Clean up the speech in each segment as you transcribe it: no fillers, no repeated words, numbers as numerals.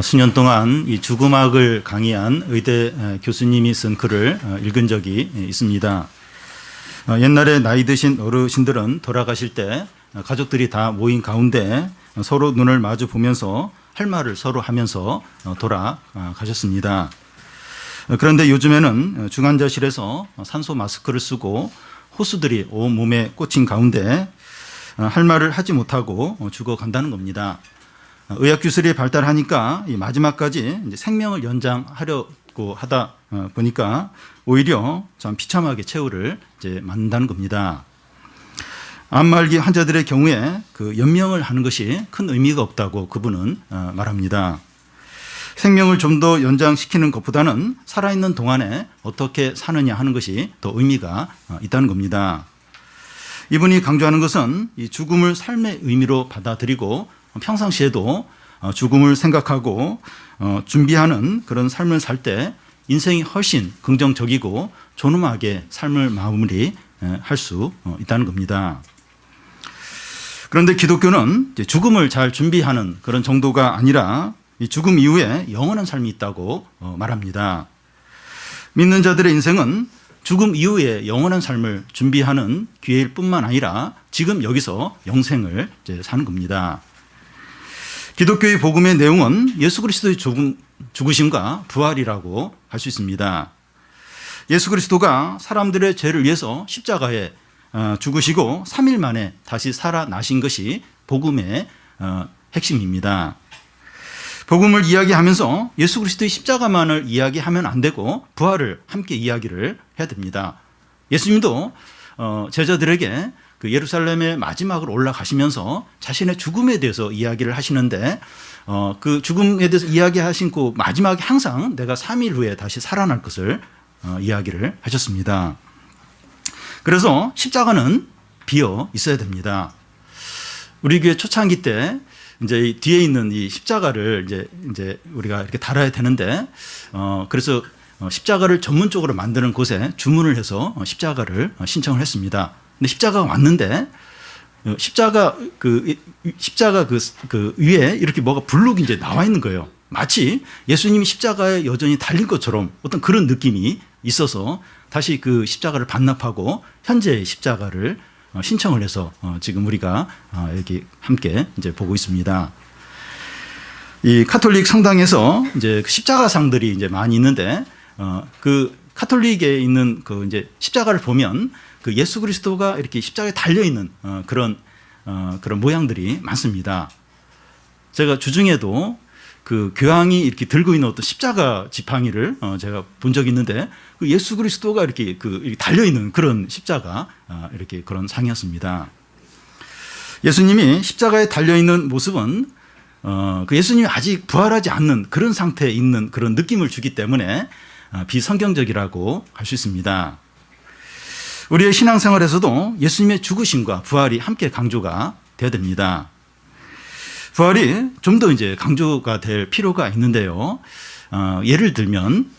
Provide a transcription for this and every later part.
수년 동안 이 죽음학을 강의한 의대 교수님이 쓴 글을 읽은 적이 있습니다. 옛날에 나이 드신 어르신들은 돌아가실 때 가족들이 다 모인 가운데 서로 눈을 마주 보면서 할 말을 서로 하면서 돌아가셨습니다. 그런데 요즘에는 중환자실에서 산소 마스크를 쓰고 호수들이 온 몸에 꽂힌 가운데 할 말을 하지 못하고 죽어간다는 겁니다. 의학 기술이 발달하니까 이 마지막까지 이제 생명을 연장하려고 하다 보니까 오히려 참 비참하게 최후를 이제 맞는다는 겁니다. 암말기 환자들의 경우에 그 연명을 하는 것이 큰 의미가 없다고 그분은 말합니다. 생명을 좀 더 연장시키는 것보다는 살아있는 동안에 어떻게 사느냐 하는 것이 더 의미가 있다는 겁니다. 이분이 강조하는 것은 이 죽음을 삶의 의미로 받아들이고 평상시에도 죽음을 생각하고 준비하는 그런 삶을 살 때 인생이 훨씬 긍정적이고 존엄하게 삶을 마무리할 수 있다는 겁니다. 그런데 기독교는 죽음을 잘 준비하는 그런 정도가 아니라 이 죽음 이후에 영원한 삶이 있다고 말합니다. 믿는 자들의 인생은 죽음 이후에 영원한 삶을 준비하는 기회일 뿐만 아니라 지금 여기서 영생을 이제 사는 겁니다. 기독교의 복음의 내용은 예수 그리스도의 죽으심과 부활이라고 할 수 있습니다. 예수 그리스도가 사람들의 죄를 위해서 십자가에 죽으시고 3일 만에 다시 살아나신 것이 복음의 핵심입니다. 복음을 이야기하면서 예수 그리스도의 십자가만을 이야기하면 안 되고 부활을 함께 이야기를 해야 됩니다. 예수님도 제자들에게 그 예루살렘의 마지막으로 올라가시면서 자신의 죽음에 대해서 이야기를 하시는데 그 죽음에 대해서 이야기하신 그 마지막에 항상 내가 3일 후에 다시 살아날 것을 이야기를 하셨습니다. 그래서 십자가는 비어 있어야 됩니다. 우리 교회 초창기 때 이제 뒤에 있는 이 십자가를 이제 우리가 이렇게 달아야 되는데 그래서 십자가를 전문적으로 만드는 곳에 주문을 해서 십자가를 신청을 했습니다. 근데 십자가가 왔는데 십자가 그 위에 이렇게 뭐가 블록이 이제 나와 있는 거예요. 마치 예수님이 십자가에 여전히 달린 것처럼 어떤 그런 느낌이 있어서 다시 그 십자가를 반납하고 현재의 십자가를 신청을 해서 지금 우리가 여기 함께 이제 보고 있습니다. 이 카톨릭 성당에서 이제 십자가상들이 이제 많이 있는데 그 카톨릭에 있는 그 이제 십자가를 보면 그 예수 그리스도가 이렇게 십자가에 달려 있는 그런 모양들이 많습니다. 제가 주중에도 그 교황이 이렇게 들고 있는 어떤 십자가 지팡이를 제가 본 적이 있는데 그 예수 그리스도가 이렇게 달려 있는 그런 십자가 이렇게 그런 상이었습니다. 예수님이 십자가에 달려 있는 모습은 그 예수님이 아직 부활하지 않는 그런 상태에 있는 그런 느낌을 주기 때문에 비성경적이라고 할 수 있습니다. 우리의 신앙생활에서도 예수님의 죽으심과 부활이 함께 강조가 되어야 됩니다. 부활이 좀 더 이제 강조가 될 필요가 있는데요. 예를 들면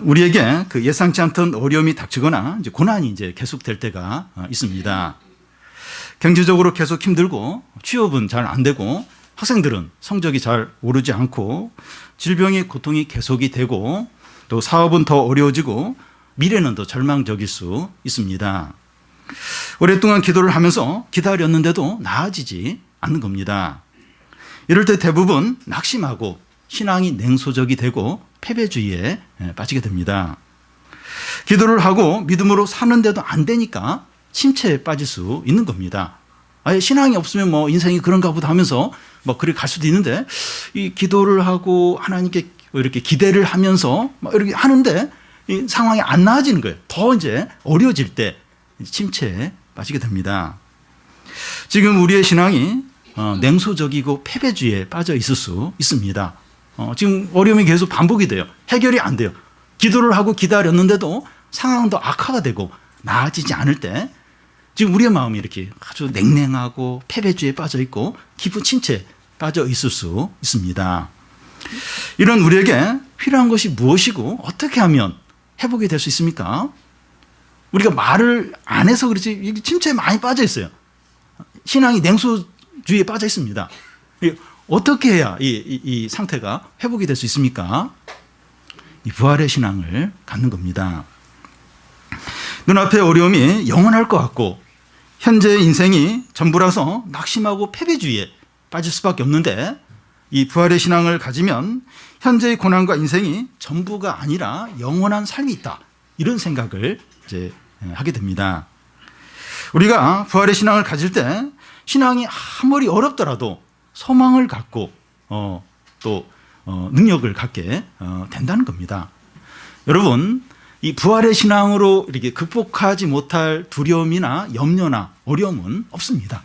우리에게 그 예상치 않던 어려움이 닥치거나 이제 고난이 이제 계속될 때가 있습니다. 경제적으로 계속 힘들고 취업은 잘 안 되고 학생들은 성적이 잘 오르지 않고 질병의 고통이 계속이 되고 또 사업은 더 어려워지고 미래는 더 절망적일 수 있습니다. 오랫동안 기도를 하면서 기다렸는데도 나아지지 않는 겁니다. 이럴 때 대부분 낙심하고 신앙이 냉소적이 되고 패배주의에 빠지게 됩니다. 기도를 하고 믿음으로 사는데도 안 되니까 침체에 빠질 수 있는 겁니다. 아예 신앙이 없으면 뭐 인생이 그런가 보다 하면서 뭐 그렇게 갈 수도 있는데 이 기도를 하고 하나님께 이렇게 기대를 하면서 막 이렇게 하는데 이 상황이 안 나아지는 거예요. 더 이제 어려워질 때 침체에 빠지게 됩니다. 지금 우리의 신앙이 냉소적이고 패배주의에 빠져 있을 수 있습니다. 지금 어려움이 계속 반복이 돼요. 해결이 안 돼요. 기도를 하고 기다렸는데도 상황도 악화가 되고 나아지지 않을 때 지금 우리의 마음이 이렇게 아주 냉랭하고 패배주의에 빠져 있고 깊은 침체에 빠져 있을 수 있습니다. 이런 우리에게 필요한 것이 무엇이고 어떻게 하면 회복이 될 수 있습니까? 우리가 말을 안 해서 그렇지 침체에 많이 빠져 있어요. 신앙이 냉소주의에 빠져 있습니다. 어떻게 해야 이 상태가 회복이 될 수 있습니까? 이 부활의 신앙을 갖는 겁니다. 눈앞의 어려움이 영원할 것 같고 현재의 인생이 전부라서 낙심하고 패배주의에 빠질 수밖에 없는데 이 부활의 신앙을 가지면 현재의 고난과 인생이 전부가 아니라 영원한 삶이 있다. 이런 생각을 이제 하게 됩니다. 우리가 부활의 신앙을 가질 때 신앙이 아무리 어렵더라도 소망을 갖고 또 능력을 갖게 된다는 겁니다. 여러분, 이 부활의 신앙으로 이렇게 극복하지 못할 두려움이나 염려나 어려움은 없습니다.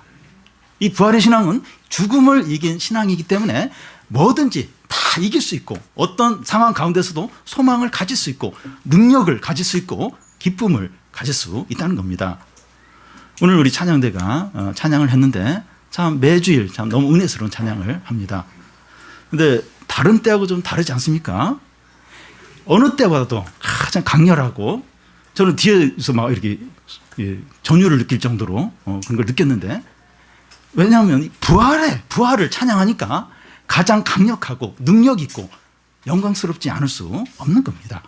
이 부활의 신앙은 죽음을 이긴 신앙이기 때문에 뭐든지 다 이길 수 있고 어떤 상황 가운데서도 소망을 가질 수 있고 능력을 가질 수 있고 기쁨을 가질 수 있다는 겁니다. 오늘 우리 찬양대가 찬양을 했는데 참 매주일 참 너무 은혜스러운 찬양을 합니다. 근데 다른 때하고 좀 다르지 않습니까? 어느 때보다도 가장 강렬하고 저는 뒤에서 막 이렇게 전율을 느낄 정도로 그런 걸 느꼈는데 왜냐하면 부활을 찬양하니까 가장 강력하고 능력 있고 영광스럽지 않을 수 없는 겁니다.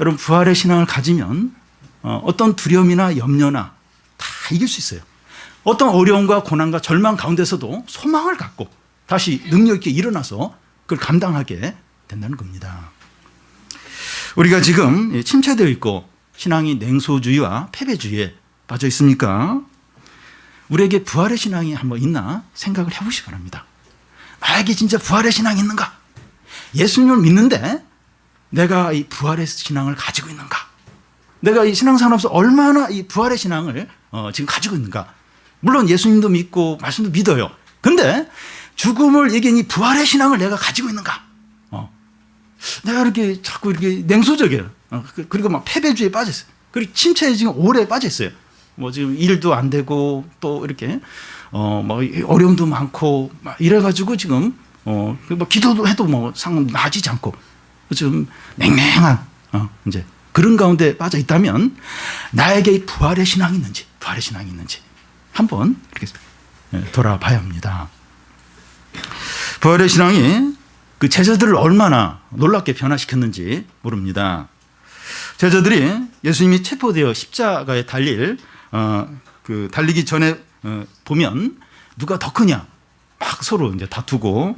여러분 부활의 신앙을 가지면 어떤 두려움이나 염려나 다 이길 수 있어요. 어떤 어려움과 고난과 절망 가운데서도 소망을 갖고 다시 능력 있게 일어나서 그걸 감당하게 된다는 겁니다. 우리가 지금 침체되어 있고 신앙이 냉소주의와 패배주의에 빠져 있습니까? 우리에게 부활의 신앙이 한번 있나 생각을 해보시기 바랍니다. 나에게 진짜 부활의 신앙이 있는가? 예수님을 믿는데 내가 이 부활의 신앙을 가지고 있는가? 내가 이 신앙생활에서 얼마나 이 부활의 신앙을 지금 가지고 있는가? 물론 예수님도 믿고 말씀도 믿어요. 근데 죽음을 이긴 이 부활의 신앙을 내가 가지고 있는가? 내가 이렇게 자꾸 이렇게 냉소적이에요. 그리고 막 패배주의에 빠졌어요. 그리고 침체에 지금 오래 빠졌어요. 뭐 지금 일도 안 되고 또 이렇게 뭐 어려움도 많고 막 이래가지고 지금 뭐 기도도 해도 뭐 상황 나아지지 않고 좀 냉랭한 이제 그런 가운데 빠져 있다면 나에게 이 부활의 신앙이 있는지 한번 이렇게 돌아봐야 합니다. 부활의 신앙이 그 제자들을 얼마나 놀랍게 변화시켰는지 모릅니다. 제자들이 예수님이 체포되어 십자가에 달리기 전에 보면 누가 더 크냐 막 서로 이제 다투고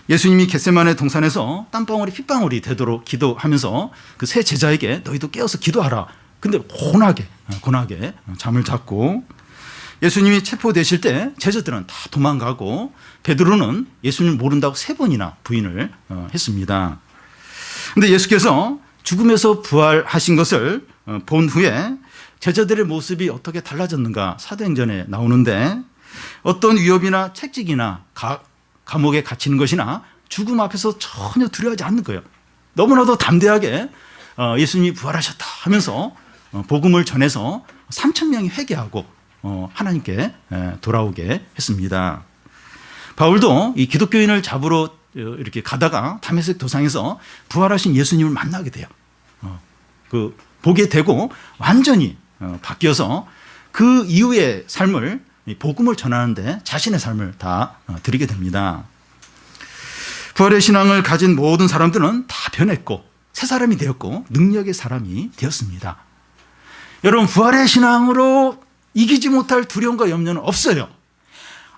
예수님이 겟세마네 동산에서 땀방울이 핏방울이 되도록 기도하면서 그 세 제자에게 너희도 깨어서 기도하라. 근데 고나게 잠을 잤고 예수님이 체포되실 때 제자들은 다 도망가고 베드로는 예수님을 모른다고 3번이나 부인을 했습니다. 그런데 예수께서 죽음에서 부활하신 것을 본 후에 제자들의 모습이 어떻게 달라졌는가 사도행전에 나오는데 어떤 위협이나 채찍이나 감옥에 갇히는 것이나 죽음 앞에서 전혀 두려워하지 않는 거예요. 너무나도 담대하게 예수님이 부활하셨다 하면서 복음을 전해서 3,000명이 회개하고 하나님께 돌아오게 했습니다. 바울도 이 기독교인을 잡으러 이렇게 가다가 다메섹 도상에서 부활하신 예수님을 만나게 돼요. 보게 되고 완전히 바뀌어서 그 이후의 삶을 복음을 전하는데 자신의 삶을 다 드리게 됩니다. 부활의 신앙을 가진 모든 사람들은 다 변했고 새 사람이 되었고 능력의 사람이 되었습니다. 여러분 부활의 신앙으로 이기지 못할 두려움과 염려는 없어요.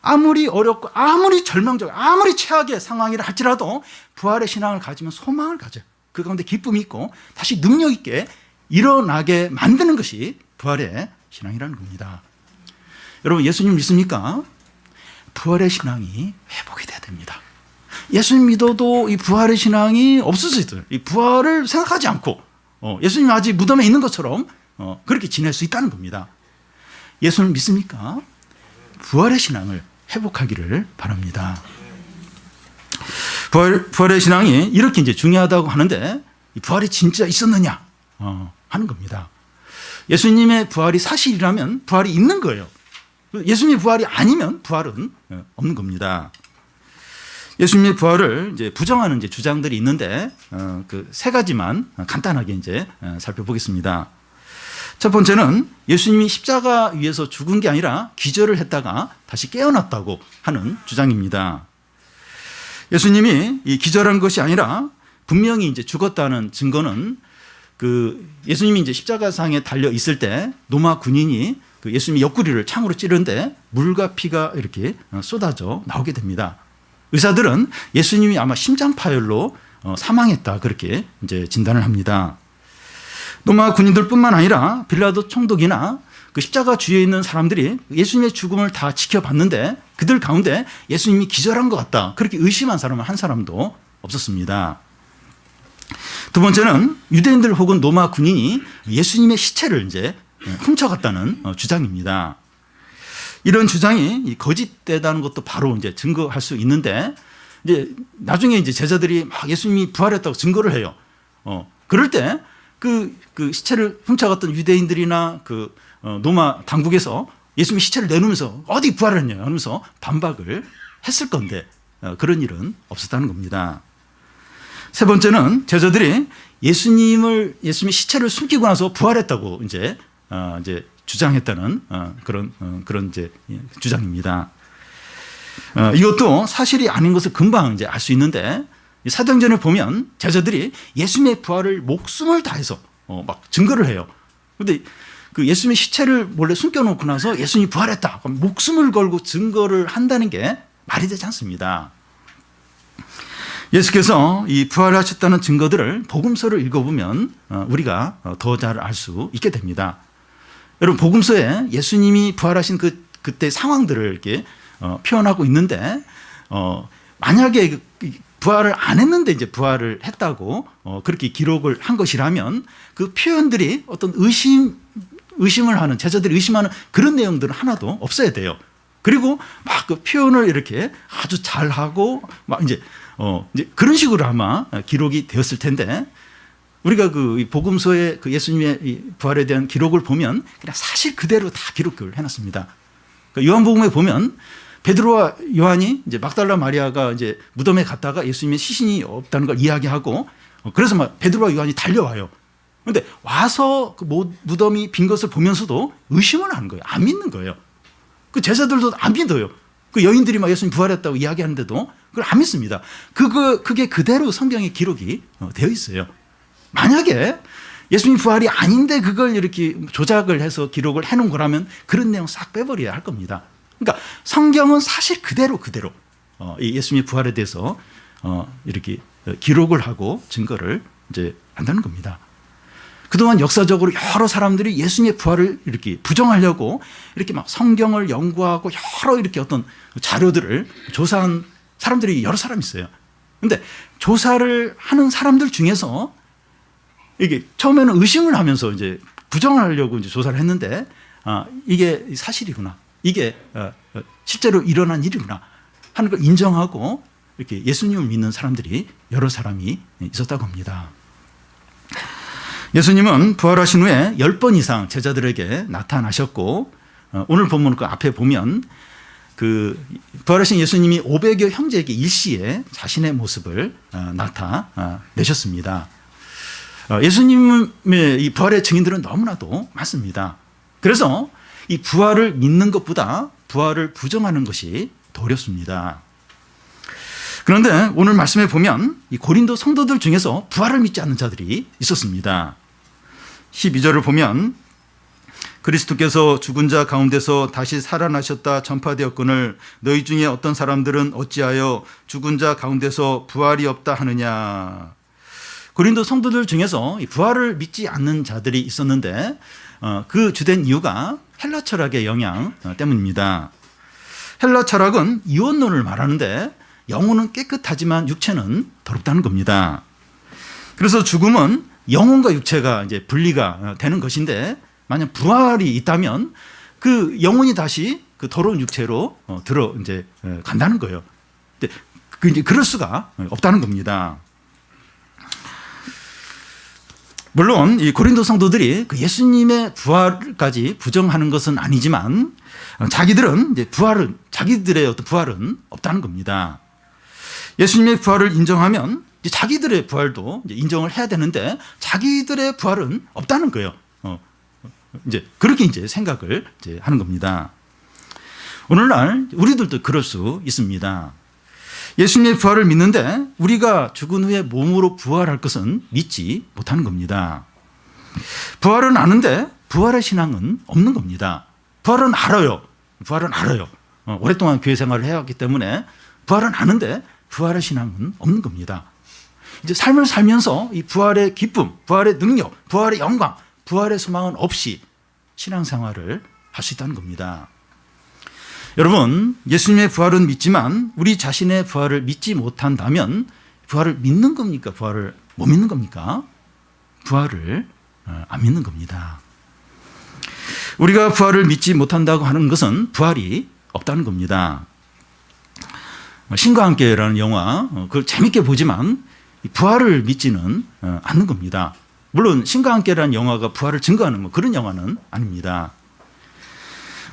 아무리 어렵고 아무리 절망적 아무리 최악의 상황이라 할지라도 부활의 신앙을 가지면 소망을 가져요. 그 가운데 기쁨이 있고 다시 능력 있게 일어나게 만드는 것이 부활의 신앙이라는 겁니다. 여러분 예수님 믿습니까? 부활의 신앙이 회복이 돼야 됩니다. 예수님 믿어도 이 부활의 신앙이 없을 수 있어요. 이 부활을 생각하지 않고 예수님 아직 무덤에 있는 것처럼 그렇게 지낼 수 있다는 겁니다. 예수님 믿습니까? 부활의 신앙을 회복하기를 바랍니다. 부활의 신앙이 이렇게 이제 중요하다고 하는데 이 부활이 진짜 있었느냐 하는 겁니다. 예수님의 부활이 사실이라면 부활이 있는 거예요. 예수님의 부활이 아니면 부활은 없는 겁니다. 예수님의 부활을 이제 부정하는 이제 주장들이 있는데 그 3가지만 간단하게 이제 살펴보겠습니다. 첫 번째는 예수님이 십자가 위에서 죽은 게 아니라 기절을 했다가 다시 깨어났다고 하는 주장입니다. 예수님이 이 기절한 것이 아니라 분명히 이제 죽었다는 증거는 그 예수님이 이제 십자가상에 달려 있을 때 로마 군인이 그 예수님이 옆구리를 창으로 찌르는데 물과 피가 이렇게 쏟아져 나오게 됩니다. 의사들은 예수님이 아마 심장파열로 사망했다 그렇게 이제 진단을 합니다. 로마 군인들뿐만 아니라 빌라도 총독이나 그 십자가 주위에 있는 사람들이 예수님의 죽음을 다 지켜봤는데 그들 가운데 예수님이 기절한 것 같다 그렇게 의심한 사람은 한 사람도 없었습니다. 두 번째는 유대인들 혹은 로마 군인이 예수님의 시체를 이제 훔쳐갔다는 주장입니다. 이런 주장이 거짓되다는 것도 바로 이제 증거할 수 있는데 이제 나중에 이제 제자들이 막 예수님이 부활했다고 증거를 해요. 그럴 때 그 시체를 훔쳐갔던 유대인들이나 그 로마 당국에서 예수님의 시체를 내놓으면서 어디 부활했냐 하면서 반박을 했을 건데 그런 일은 없었다는 겁니다. 세 번째는 제자들이 예수님의 시체를 숨기고 나서 부활했다고 이제 주장했다는 그런 이제 주장입니다. 이것도 사실이 아닌 것을 금방 이제 알 수 있는데 사도행전을 보면 제자들이 예수님의 부활을 목숨을 다해서 막 증거를 해요. 그런데 그 예수님의 시체를 몰래 숨겨놓고 나서 예수님이 부활했다. 그럼 목숨을 걸고 증거를 한다는 게 말이 되지 않습니다. 예수께서 이 부활하셨다는 증거들을 복음서를 읽어보면 우리가 더 잘 알 수 있게 됩니다. 여러분 복음서에 예수님이 부활하신 그때 상황들을 이렇게 표현하고 있는데 만약에 부활을 안 했는데 이제 부활을 했다고 그렇게 기록을 한 것이라면 그 표현들이 어떤 의심을 하는 제자들이 의심하는 그런 내용들은 하나도 없어야 돼요. 그리고 막 그 표현을 이렇게 아주 잘하고 막 이제 그런 식으로 아마 기록이 되었을 텐데 우리가 그 복음서의 그 예수님의 부활에 대한 기록을 보면 그냥 사실 그대로 다 기록을 해놨습니다. 그러니까 요한복음에 보면 베드로와 요한이 이제 막달라 마리아가 이제 무덤에 갔다가 예수님의 시신이 없다는 걸 이야기하고 그래서 막 베드로와 요한이 달려와요. 그런데 와서 그 무덤이 빈 것을 보면서도 의심을 하는 거예요. 안 믿는 거예요. 그 제자들도 안 믿어요. 그 여인들이 막 예수님 부활했다고 이야기하는데도 그걸 안 믿습니다. 그게 그대로 성경에 기록이 되어 있어요. 만약에 예수님 부활이 아닌데 그걸 이렇게 조작을 해서 기록을 해놓은 거라면 그런 내용 싹 빼버려야 할 겁니다. 그러니까 성경은 사실 그대로 예수님의 부활에 대해서 이렇게 기록을 하고 증거를 이제 한다는 겁니다. 그동안 역사적으로 여러 사람들이 예수님의 부활을 이렇게 부정하려고 이렇게 막 성경을 연구하고 여러 이렇게 어떤 자료들을 조사한 사람들이 여러 사람 있어요. 그런데 조사를 하는 사람들 중에서 이게 처음에는 의심을 하면서 이제 부정하려고 이제 조사를 했는데 이게 사실이구나. 이게 실제로 일어난 일이구나 하는 걸 인정하고 이렇게 예수님을 믿는 사람들이 여러 사람이 있었다고 합니다. 예수님은 부활하신 후에 10번 이상 제자들에게 나타나셨고 오늘 본문 그 앞에 보면 그 부활하신 예수님이 500여 형제에게 일시에 자신의 모습을 나타내셨습니다. 예수님의 이 부활의 증인들은 너무나도 많습니다. 그래서 이 부활을 믿는 것보다 부활을 부정하는 것이 더 어렵습니다. 그런데 오늘 말씀에 보면 이 고린도 성도들 중에서 부활을 믿지 않는 자들이 있었습니다. 12절을 보면 그리스도께서 죽은 자 가운데서 다시 살아나셨다 전파되었거늘 너희 중에 어떤 사람들은 어찌하여 죽은 자 가운데서 부활이 없다 하느냐. 고린도 성도들 중에서 부활을 믿지 않는 자들이 있었는데 그 주된 이유가 헬라 철학의 영향 때문입니다. 헬라 철학은 이원론을 말하는데 영혼은 깨끗하지만 육체는 더럽다는 겁니다. 그래서 죽음은 영혼과 육체가 이제 분리가 되는 것인데 만약 부활이 있다면 그 영혼이 다시 그 더러운 육체로 이제 간다는 거예요. 근데 이제 그럴 수가 없다는 겁니다. 물론 이 고린도 성도들이 그 예수님의 부활까지 부정하는 것은 아니지만 자기들은 이제 자기들의 어떤 부활은 없다는 겁니다. 예수님의 부활을 인정하면 이제 자기들의 부활도 이제 인정을 해야 되는데 자기들의 부활은 없다는 거예요. 이제 그렇게 이제 생각을 이제 하는 겁니다. 오늘날 우리들도 그럴 수 있습니다. 예수님의 부활을 믿는데 우리가 죽은 후에 몸으로 부활할 것은 믿지 못하는 겁니다. 부활은 아는데 부활의 신앙은 없는 겁니다. 부활은 알아요. 부활은 알아요. 오랫동안 교회 생활을 해왔기 때문에 부활은 아는데 부활의 신앙은 없는 겁니다. 이제 삶을 살면서 이 부활의 기쁨, 부활의 능력, 부활의 영광, 부활의 소망은 없이 신앙생활을 할 수 있다는 겁니다. 여러분, 예수님의 부활은 믿지만 우리 자신의 부활을 믿지 못한다면 부활을 믿는 겁니까? 부활을 못 믿는 겁니까? 부활을 안 믿는 겁니다. 우리가 부활을 믿지 못한다고 하는 것은 부활이 없다는 겁니다. 신과 함께라는 영화, 그걸 재밌게 보지만 부활을 믿지는 않는 겁니다. 물론 신과 함께라는 영화가 부활을 증거하는 그런 영화는 아닙니다.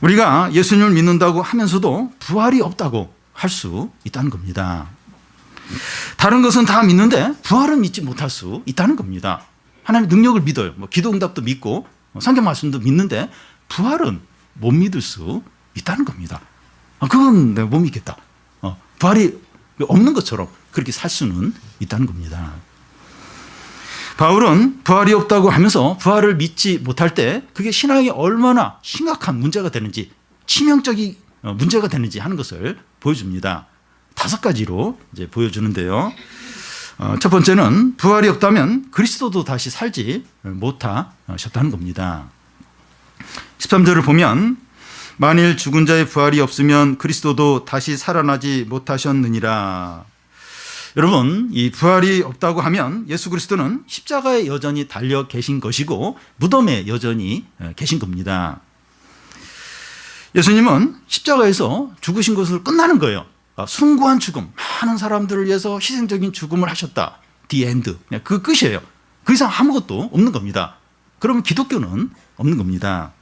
우리가 예수님을 믿는다고 하면서도 부활이 없다고 할 수 있다는 겁니다. 다른 것은 다 믿는데 부활은 믿지 못할 수 있다는 겁니다. 하나님의 능력을 믿어요. 기도응답도 믿고 성경 말씀도 믿는데 부활은 못 믿을 수 있다는 겁니다. 그건 내가 못 믿겠다. 부활이 없는 것처럼 그렇게 살 수는 있다는 겁니다. 바울은 부활이 없다고 하면서 부활을 믿지 못할 때 그게 신앙이 얼마나 심각한 문제가 되는지, 치명적인 문제가 되는지 하는 것을 보여줍니다. 5가지로 이제 보여주는데요. 첫 번째는 부활이 없다면 그리스도도 다시 살지 못하셨다는 겁니다. 13절을 보면 만일 죽은 자의 부활이 없으면 그리스도도 다시 살아나지 못하셨느니라. 여러분, 이 부활이 없다고 하면 예수 그리스도는 십자가에 여전히 달려 계신 것이고 무덤에 여전히 계신 겁니다. 예수님은 십자가에서 죽으신 것으로 끝나는 거예요. 숭고한 죽음, 많은 사람들을 위해서 희생적인 죽음을 하셨다. The end. 그 끝이에요. 그 이상 아무것도 없는 겁니다. 그러면 기독교는 없는 겁니다.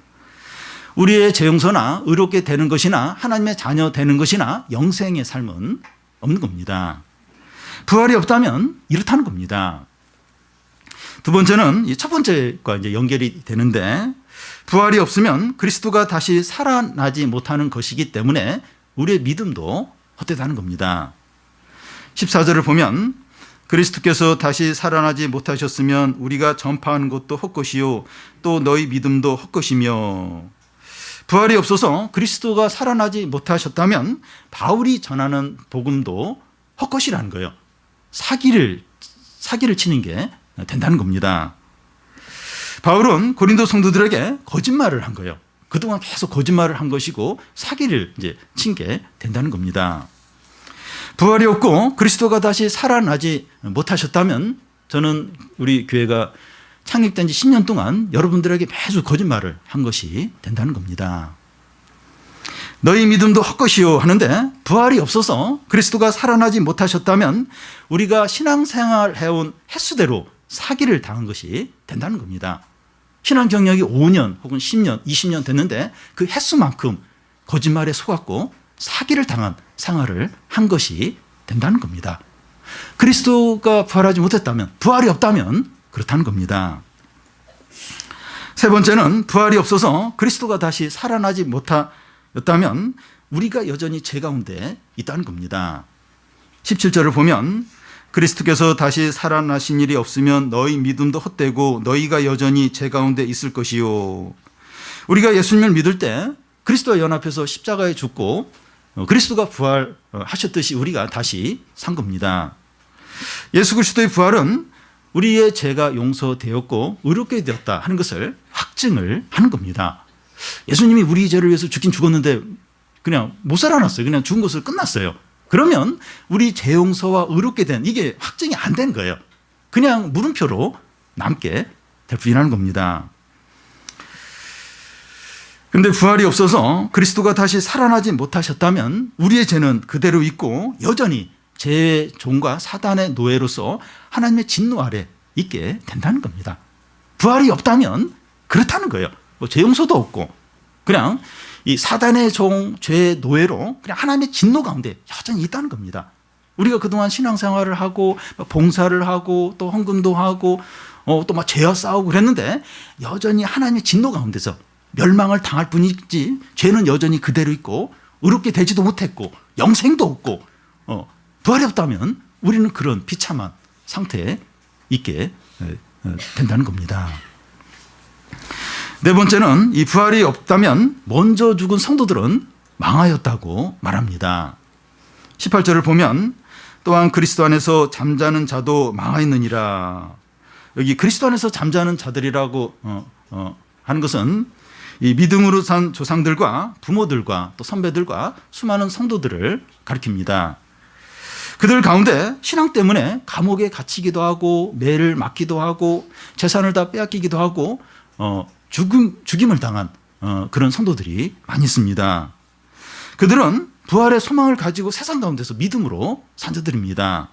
우리의 죄용서나 의롭게 되는 것이나 하나님의 자녀 되는 것이나 영생의 삶은 없는 겁니다. 부활이 없다면 이렇다는 겁니다. 두 번째는 첫 번째과 이제 연결이 되는데 부활이 없으면 그리스도가 다시 살아나지 못하는 것이기 때문에 우리의 믿음도 헛되다는 겁니다. 14절을 보면 그리스도께서 다시 살아나지 못하셨으면 우리가 전파하는 것도 헛것이요 또 너희 믿음도 헛것이며. 부활이 없어서 그리스도가 살아나지 못하셨다면 바울이 전하는 복음도 헛것이라는 거예요. 사기를 치는 게 된다는 겁니다. 바울은 고린도 성도들에게 거짓말을 한 거예요. 그동안 계속 거짓말을 한 것이고 사기를 이제 친 게 된다는 겁니다. 부활이 없고 그리스도가 다시 살아나지 못하셨다면 저는 우리 교회가 창립된 지 10년 동안 여러분들에게 매주 거짓말을 한 것이 된다는 겁니다. 너희 믿음도 헛것이요 하는데 부활이 없어서 그리스도가 살아나지 못하셨다면 우리가 신앙생활 해온 횟수대로 사기를 당한 것이 된다는 겁니다. 신앙 경력이 5년 혹은 10년, 20년 됐는데 그 횟수만큼 거짓말에 속았고 사기를 당한 생활을 한 것이 된다는 겁니다. 그리스도가 부활하지 못했다면, 부활이 없다면 그렇다는 겁니다. 세 번째는 부활이 없어서 그리스도가 다시 살아나지 못하였다면 우리가 여전히 죄 가운데 있다는 겁니다. 17절을 보면 그리스도께서 다시 살아나신 일이 없으면 너희 믿음도 헛되고 너희가 여전히 죄 가운데 있을 것이요. 우리가 예수님을 믿을 때 그리스도와 연합해서 십자가에 죽고 그리스도가 부활하셨듯이 우리가 다시 산 겁니다. 예수 그리스도의 부활은 우리의 죄가 용서되었고 의롭게 되었다 하는 것을 확증을 하는 겁니다. 예수님이 우리 죄를 위해서 죽긴 죽었는데 그냥 못 살아났어요. 그냥 죽은 것으로 끝났어요. 그러면 우리 죄 용서와 의롭게 된 이게 확증이 안 된 거예요. 그냥 물음표로 남게 될 뿐이라는 겁니다. 그런데 부활이 없어서 그리스도가 다시 살아나지 못하셨다면 우리의 죄는 그대로 있고 여전히 죄의 종과 사단의 노예로서 하나님의 진노 아래 있게 된다는 겁니다. 부활이 없다면 그렇다는 거예요. 죄 용서도 없고 그냥 이 사단의 종, 죄의 노예로 그냥 하나님의 진노 가운데 여전히 있다는 겁니다. 우리가 그동안 신앙생활을 하고 봉사를 하고 또 헌금도 하고 또 막 죄와 싸우고 그랬는데 여전히 하나님의 진노 가운데서 멸망을 당할 뿐이지 죄는 여전히 그대로 있고 의롭게 되지도 못했고 영생도 없고 부활이 없다면 우리는 그런 비참한 상태에 있게 된다는 겁니다. 네 번째는 이 부활이 없다면 먼저 죽은 성도들은 망하였다고 말합니다. 18절을 보면 또한 그리스도 안에서 잠자는 자도 망하였느니라. 여기 그리스도 안에서 잠자는 자들이라고 하는 것은 이 믿음으로 산 조상들과 부모들과 또 선배들과 수많은 성도들을 가리킵니다. 그들 가운데 신앙 때문에 감옥에 갇히기도 하고 매를 맞기도 하고 재산을 다 빼앗기기도 하고 죽임을 당한 그런 성도들이 많이 있습니다. 그들은 부활의 소망을 가지고 세상 가운데서 믿음으로 산 자들입니다.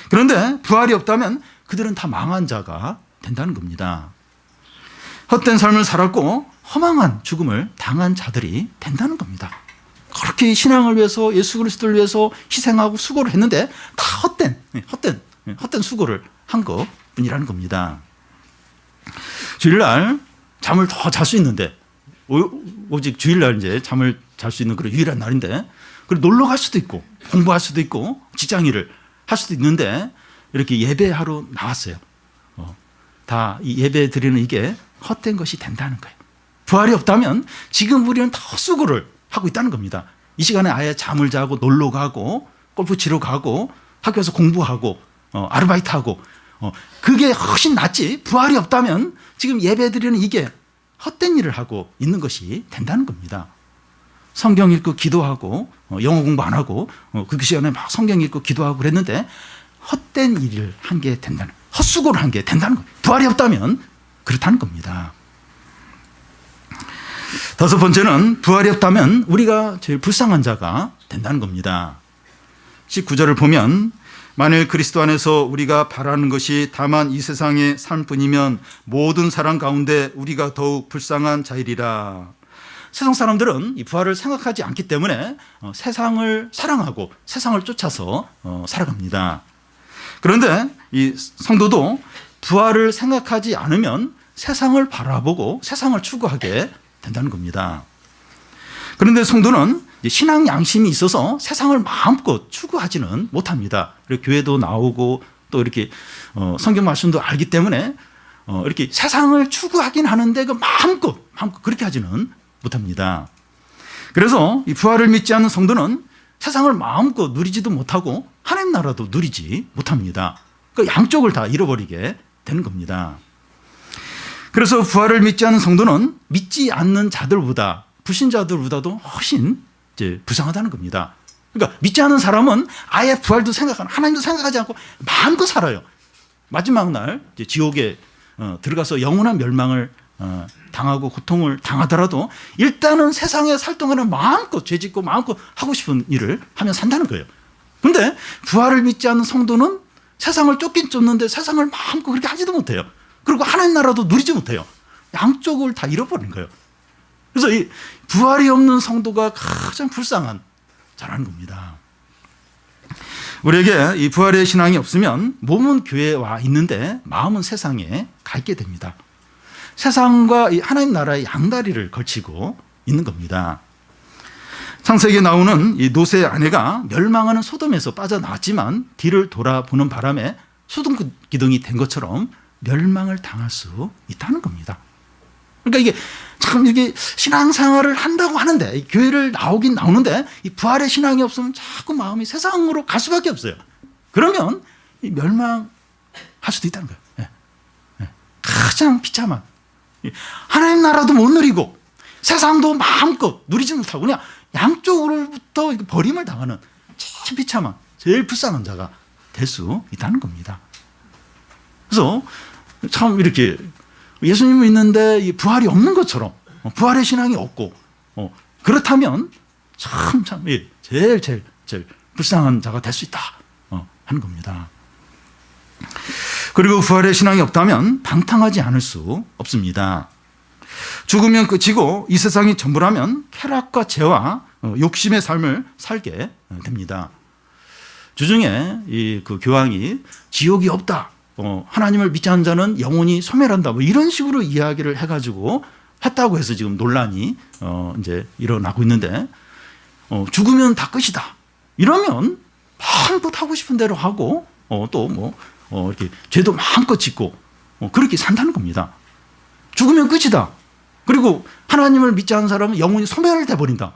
그런데 부활이 없다면 그들은 다 망한 자가 된다는 겁니다. 헛된 삶을 살았고 허망한 죽음을 당한 자들이 된다는 겁니다. 그렇게 신앙을 위해서 예수 그리스도를 위해서 희생하고 수고를 했는데 다 헛된 수고를 한 것뿐이라는 겁니다. 주일날 잠을 더 잘 수 있는데 오직 주일날 이제 잠을 잘 수 있는 그런 유일한 날인데 그리고 놀러 갈 수도 있고 공부할 수도 있고 직장 일을 할 수도 있는데 이렇게 예배하러 나왔어요. 다 이 예배 드리는 이게 헛된 것이 된다는 거예요. 부활이 없다면 지금 우리는 다 헛수고를 하고 있다는 겁니다. 이 시간에 아예 잠을 자고 놀러 가고 골프 치러 가고 학교에서 공부하고 아르바이트하고 그게 훨씬 낫지. 부활이 없다면 지금 예배 드리는 이게 헛된 일을 하고 있는 것이 된다는 겁니다. 성경 읽고 기도하고 영어 공부 안 하고 그 시간에 막 성경 읽고 기도하고 그랬는데 헛된 일을 한 게 된다는, 헛수고를 한 게 된다는 거예요. 부활이 없다면 그렇다는 겁니다. 다섯 번째는 부활이 없다면 우리가 제일 불쌍한 자가 된다는 겁니다. 19절을 보면 만일 그리스도 안에서 우리가 바라는 것이 다만 이 세상의 삶뿐이면 모든 사람 가운데 우리가 더욱 불쌍한 자이리라. 세상 사람들은 이 부활을 생각하지 않기 때문에 세상을 사랑하고 세상을 쫓아서 살아갑니다. 그런데 이 성도도 부활을 생각하지 않으면 세상을 바라보고 세상을 추구하게 된다는 겁니다. 그런데 성도는 신앙 양심이 있어서 세상을 마음껏 추구하지는 못합니다. 교회도 나오고 또 이렇게 성경 말씀도 알기 때문에 이렇게 세상을 추구하긴 하는데 그 마음껏 그렇게 하지는 못합니다. 그래서 이 부활을 믿지 않는 성도는 세상을 마음껏 누리지도 못하고 하나님 나라도 누리지 못합니다. 그 양쪽을 다 잃어버리게 되는 겁니다. 그래서 부활을 믿지 않는 성도는 믿지 않는 자들보다 불신자들보다도 훨씬 이제 불쌍하다는 겁니다. 그러니까 믿지 않는 사람은 아예 부활도 하나님도 생각하지 않고 마음껏 살아요. 마지막 날 이제 지옥에 들어가서 영원한 멸망을 당하고 고통을 당하더라도 일단은 세상에 살 동안은 마음껏 죄짓고 마음껏 하고 싶은 일을 하며 산다는 거예요. 그런데 부활을 믿지 않는 성도는 세상을 쫓긴 쫓는데 세상을 마음껏 그렇게 하지도 못해요. 그리고 하나님 나라도 누리지 못해요. 양쪽을 다 잃어버린 거예요. 그래서 이 부활이 없는 성도가 가장 불쌍한 자라는 겁니다. 우리에게 이 부활의 신앙이 없으면 몸은 교회에 와 있는데 마음은 세상에 가 있게 됩니다. 세상과 이 하나님 나라의 양다리를 걸치고 있는 겁니다. 창세기에 나오는 이 롯의 아내가 멸망하는 소돔에서 빠져나왔지만 뒤를 돌아보는 바람에 소돔기둥이 된 것처럼 멸망을 당할 수 있다는 겁니다. 그러니까 이게 참 이게 신앙생활을 한다고 하는데 교회를 나오긴 나오는데 이 부활의 신앙이 없으면 자꾸 마음이 세상으로 갈 수밖에 없어요. 그러면 멸망할 수도 있다는 거예요. 네. 네. 가장 비참한 하나님 나라도 못 누리고 세상도 마음껏 누리지 못하고 그냥 양쪽으로부터 버림을 당하는 제일 비참한 제일 불쌍한 자가 될 수 있다는 겁니다. 그래서 참 이렇게 예수님은 있는데 이 부활이 없는 것처럼 부활의 신앙이 없고 그렇다면 참 제일 불쌍한 자가 될 수 있다 하는 겁니다. 그리고 부활의 신앙이 없다면 방탕하지 않을 수 없습니다. 죽으면 끝이고 이 세상이 전부라면 쾌락과 죄와 욕심의 삶을 살게 됩니다. 주중에 그 교황이 지옥이 없다. 하나님을 믿지 않는 자는 영원히 소멸한다. 뭐 이런 식으로 이야기를 해가지고 했다고 해서 지금 논란이 이제 일어나고 있는데 죽으면 다 끝이다. 이러면 마음껏 하고 싶은 대로 하고 또 이렇게 죄도 마음껏 짓고 그렇게 산다는 겁니다. 죽으면 끝이다. 그리고 하나님을 믿지 않는 사람은 영혼이 소멸돼 버린다.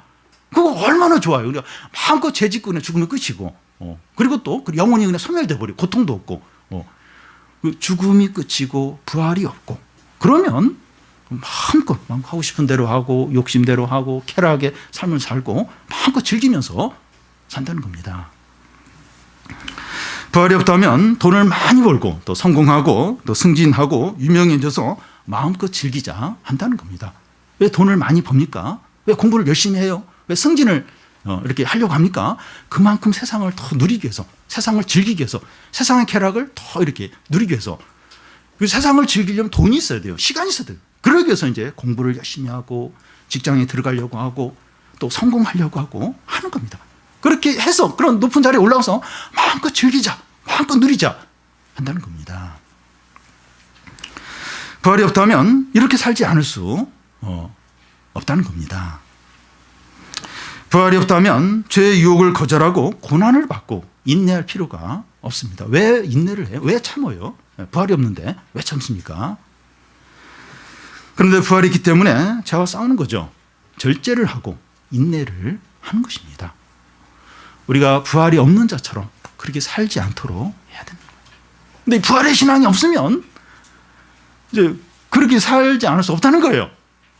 그거 얼마나 좋아요. 그러니까 마음껏 죄 짓고 그냥 죽으면 끝이고 그리고 또 영혼이 그냥 소멸돼 버리고 고통도 없고 그 죽음이 끝이고 부활이 없고 그러면 마음껏 하고 싶은 대로 하고 욕심대로 하고 쾌락의 삶을 살고 마음껏 즐기면서 산다는 겁니다. 부활이 없다면 돈을 많이 벌고 또 성공하고 또 승진하고 유명해져서 마음껏 즐기자 한다는 겁니다. 왜 돈을 많이 법니까? 왜 공부를 열심히 해요? 왜 승진을 이렇게 하려고 합니까? 그만큼 세상을 더 누리기 위해서, 세상을 즐기기 위해서, 세상의 쾌락을 더 이렇게 누리기 위해서. 그 세상을 즐기려면 돈이 있어야 돼요. 시간이 있어야 돼요. 그러기 위해서 이제 공부를 열심히 하고 직장에 들어가려고 하고 또 성공하려고 하고 하는 겁니다. 그렇게 해서 그런 높은 자리에 올라가서 마음껏 즐기자, 마음껏 누리자 한다는 겁니다. 부활이 없다면 이렇게 살지 않을 수 없다는 겁니다. 부활이 없다면 죄의 유혹을 거절하고 고난을 받고 인내할 필요가 없습니다. 왜 인내를 해요? 왜 참아요? 부활이 없는데 왜 참습니까? 그런데 부활이 있기 때문에 죄와 싸우는 거죠. 절제를 하고 인내를 하는 것입니다. 우리가 부활이 없는 자처럼 그렇게 살지 않도록 해야 됩니다. 근데 부활의 신앙이 없으면 이제 그렇게 살지 않을 수 없다는 거예요.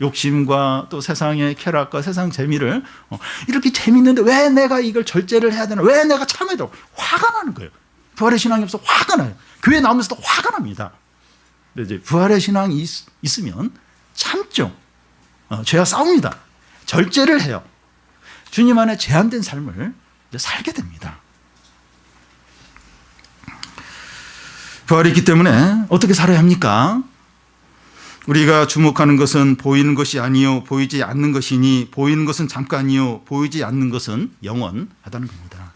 욕심과 또 세상의 쾌락과 세상 재미를 이렇게 재밌는데 왜 내가 이걸 절제를 해야 되나? 왜 내가 참아야 되나? 화가 나는 거예요. 부활의 신앙이 없어 화가 나요. 교회 나오면서도 화가 납니다. 근데 이제 부활의 신앙이 있으면 참죠. 죄와 싸웁니다. 절제를 해요. 주님 안에 제한된 삶을 이제 살게 됩니다. 부활이 있기 때문에 어떻게 살아야 합니까? 우리가 주목하는 것은 보이는 것이 아니요 보이지 않는 것이니 보이는 것은 잠깐이요 보이지 않는 것은 영원하다는 겁니다.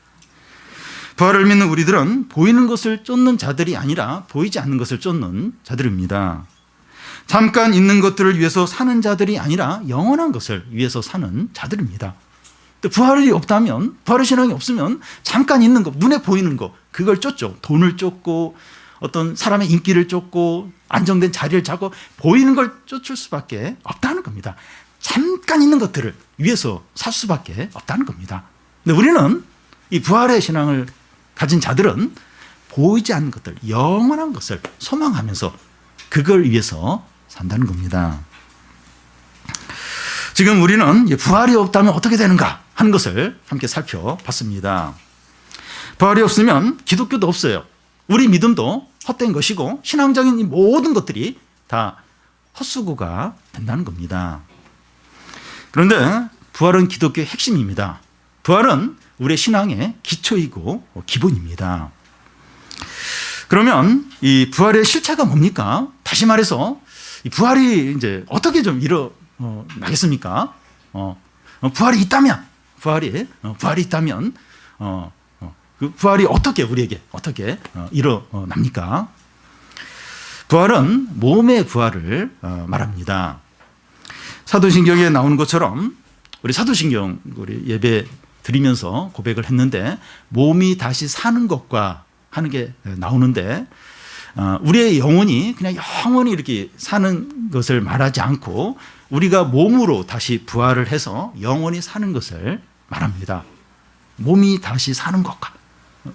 부활을 믿는 우리들은 보이는 것을 쫓는 자들이 아니라 보이지 않는 것을 쫓는 자들입니다. 잠깐 있는 것들을 위해서 사는 자들이 아니라 영원한 것을 위해서 사는 자들입니다. 부활이 없다면, 부활의 신앙이 없으면 잠깐 있는 것, 눈에 보이는 것, 그걸 쫓죠. 돈을 쫓고 어떤 사람의 인기를 쫓고 안정된 자리를 잡고 보이는 걸 쫓을 수밖에 없다는 겁니다. 잠깐 있는 것들을 위해서 살 수밖에 없다는 겁니다. 근데 우리는 이 부활의 신앙을 가진 자들은 보이지 않는 것들, 영원한 것을 소망하면서 그걸 위해서 산다는 겁니다. 지금 우리는 부활이 없다면 어떻게 되는가 하는 것을 함께 살펴봤습니다. 부활이 없으면 기독교도 없어요. 우리 믿음도 헛된 것이고 신앙적인 이 모든 것들이 다 헛수고가 된다는 겁니다. 그런데 부활은 기독교의 핵심입니다. 부활은 우리의 신앙의 기초이고 기본입니다. 그러면 이 부활의 실체가 뭡니까? 다시 말해서 이 부활이 이제 어떻게 좀 일어나겠습니까? 부활이 있다면 그 부활이 어떻게 우리에게 어떻게 일어납니까? 부활은 몸의 부활을 말합니다. 사도신경에 나오는 것처럼 우리 사도신경 우리 예배 드리면서 고백을 했는데 몸이 다시 사는 것과 하는 게 나오는데 우리의 영혼이 그냥 영원히 이렇게 사는 것을 말하지 않고 우리가 몸으로 다시 부활을 해서 영원히 사는 것을 말합니다. 몸이 다시 사는 것과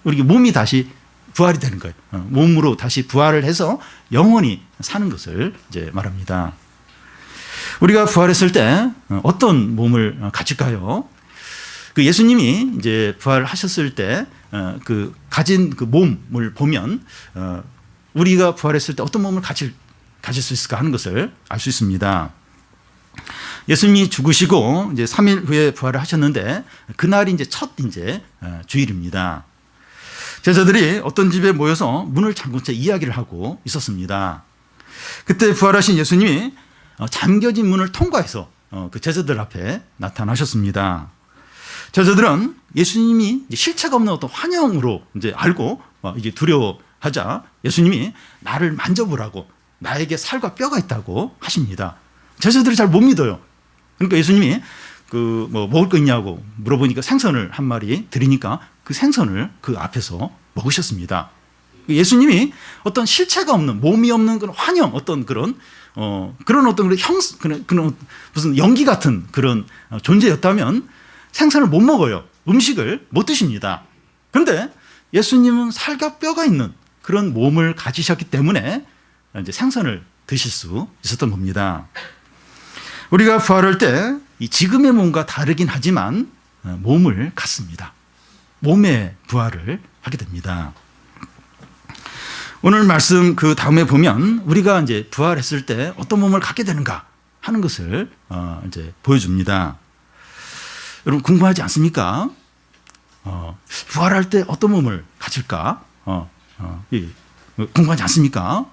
우리 몸이 다시 부활이 되는 거예요. 몸으로 다시 부활을 해서 영원히 사는 것을 이제 말합니다. 우리가 부활했을 때 어떤 몸을 가질까요? 그 예수님이 이제 부활하셨을 때 그 가진 그 몸을 보면 우리가 부활했을 때 어떤 몸을 가질 수 있을까 하는 것을 알 수 있습니다. 예수님이 죽으시고 이제 3일 후에 부활을 하셨는데 그날이 이제 첫 주일입니다. 제자들이 어떤 집에 모여서 문을 잠근 채 이야기를 하고 있었습니다. 그때 부활하신 예수님이 잠겨진 문을 통과해서 그 제자들 앞에 나타나셨습니다. 제자들은 예수님이 실체가 없는 어떤 환영으로 이제 알고 이제 두려워하자 예수님이 나를 만져보라고 나에게 살과 뼈가 있다고 하십니다. 제자들이 잘 못 믿어요. 그러니까 예수님이 먹을 거 있냐고 물어보니까 생선을 한 마리 드리니까 그 생선을 그 앞에서 먹으셨습니다. 예수님이 어떤 실체가 없는, 몸이 없는 그런 환영, 어떤 그런 그런 무슨 연기 같은 그런 존재였다면 생선을 못 먹어요. 음식을 못 드십니다. 그런데 예수님은 살과 뼈가 있는 그런 몸을 가지셨기 때문에 이제 생선을 드실 수 있었던 겁니다. 우리가 부활할 때 이 지금의 몸과 다르긴 하지만 몸을 갖습니다. 몸의 부활을 하게 됩니다. 오늘 말씀 그 다음에 보면 우리가 이제 부활했을 때 어떤 몸을 갖게 되는가 하는 것을 이제 보여줍니다. 여러분 궁금하지 않습니까? 부활할 때 어떤 몸을 가질까? 궁금하지 않습니까?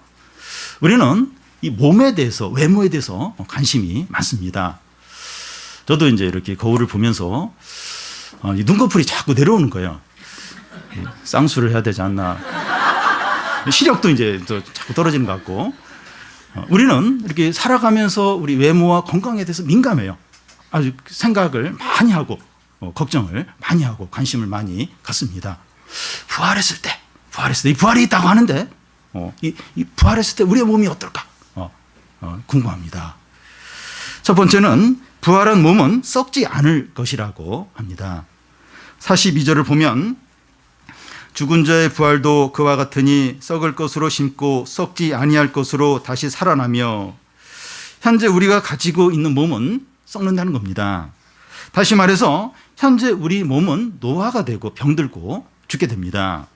우리는 이 몸에 대해서, 외모에 대해서 관심이 많습니다. 저도 이제 이렇게 거울을 보면서 이 눈꺼풀이 자꾸 내려오는 거예요. 쌍수를 해야 되지 않나. 시력도 이제 또 자꾸 떨어지는 것 같고. 우리는 이렇게 살아가면서 우리 외모와 건강에 대해서 민감해요. 아주 생각을 많이 하고, 걱정을 많이 하고, 관심을 많이 갖습니다. 부활했을 때, 이 부활이 있다고 하는데, 이 부활했을 때 우리의 몸이 어떨까? 궁금합니다. 첫 번째는 부활한 몸은 썩지 않을 것이라고 합니다. 42절을 보면 죽은 자의 부활도 그와 같으니 썩을 것으로 심고 썩지 아니할 것으로 다시 살아나며, 현재 우리가 가지고 있는 몸은 썩는다는 겁니다. 다시 말해서 현재 우리 몸은 노화가 되고 병들고 죽게 됩니다.